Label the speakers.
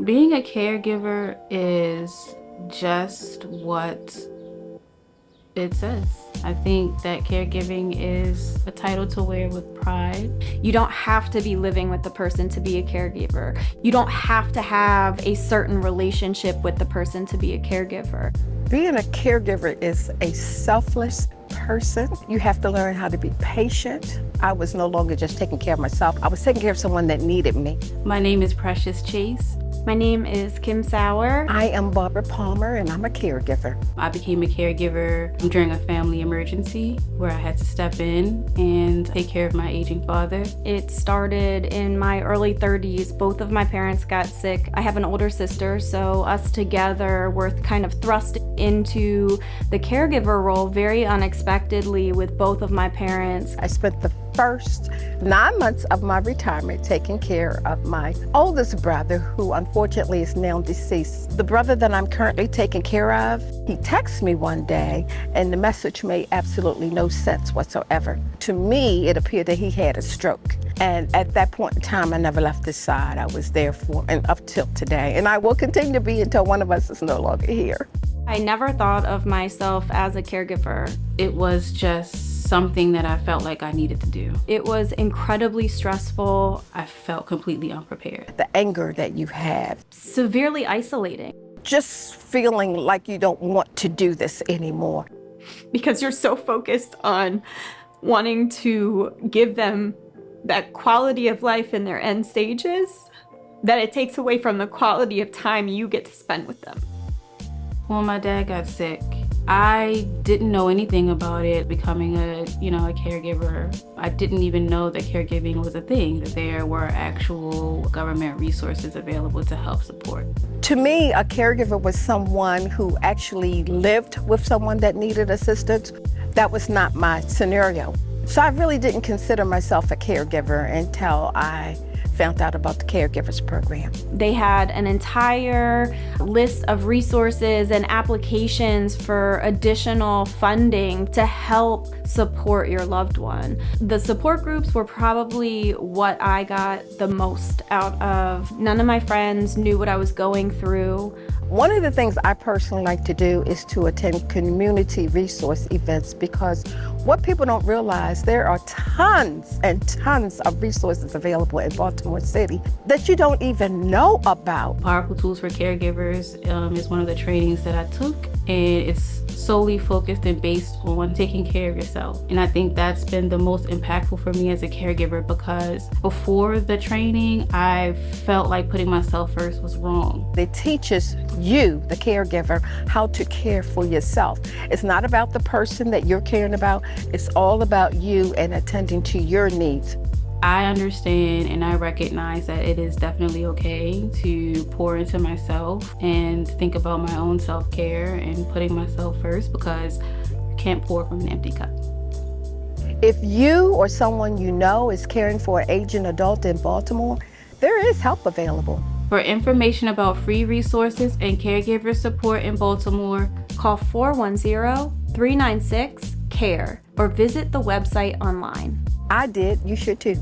Speaker 1: Being a caregiver is just what it says. I think that caregiving is a title to wear with pride.
Speaker 2: You don't have to be living with the person to be a caregiver. You don't have to have a certain relationship with the person to be a caregiver.
Speaker 3: Being a caregiver is a selfless person. You have to learn how to be patient. I was no longer just taking care of myself. I was taking care of someone that needed me.
Speaker 1: My name is Precious Chase.
Speaker 2: My name is Kim Sauer.
Speaker 3: I am Barbara Palmer, and I'm a caregiver.
Speaker 1: I became a caregiver during a family emergency where I had to step in and take care of my aging father.
Speaker 2: It started in my early 30s. Both of my parents got sick. I have an older sister, so us together were kind of thrust into the caregiver role very unexpectedly with both of my parents.
Speaker 3: I spent the first 9 months of my retirement taking care of my oldest brother, who unfortunately is now deceased. The brother that I'm currently taking care of, he texted me one day, and the message made absolutely no sense whatsoever. To me, it appeared that he had a stroke. And at that point in time, I never left his side. I was there for him up till today. And I will continue to be until one of us is no longer here.
Speaker 2: I never thought of myself as a caregiver.
Speaker 1: It was just something that I felt like I needed to do.
Speaker 2: It was incredibly stressful,
Speaker 1: I felt completely unprepared.
Speaker 3: The anger that you have.
Speaker 2: severely isolating,
Speaker 3: Just feeling like you don't want to do this anymore.
Speaker 2: because you're so focused on wanting to give them that quality of life in their end stages that it takes away from the quality of time you get to spend with them.
Speaker 1: When my dad got sick, I didn't know anything about it, becoming a caregiver. I didn't even know that caregiving was a thing, that there were actual government resources available to help support.
Speaker 3: To me, a caregiver was someone who actually lived with someone that needed assistance. That was not my scenario. So I really didn't consider myself a caregiver until I found out about the Caregivers program.
Speaker 2: They had an entire list of resources and applications for additional funding to help support your loved one. The support groups were probably what I got the most out of. None of my friends knew what I was going through.
Speaker 3: One of the things I personally like to do is to attend community resource events, because what people don't realize, there are tons and tons of resources available in Baltimore City that you don't even know about.
Speaker 1: Powerful Tools for Caregivers is one of the trainings that I took, and it's solely focused and based on taking care of yourself. And I think that's been the most impactful for me as a caregiver, because before the training, I felt like putting myself first was wrong.
Speaker 3: It teaches you, the caregiver, how to care for yourself. It's not about the person that you're caring about. It's all about you and attending to your needs.
Speaker 1: I understand and I recognize that it is definitely okay to pour into myself and think about my own self-care and putting myself first, because you can't pour from an empty cup.
Speaker 3: If you or someone you know is caring for an aging adult in Baltimore, there is help available.
Speaker 1: For information about free resources and caregiver support in Baltimore,
Speaker 2: Call 410-396-CARE or visit the website online.
Speaker 3: I did, you should too.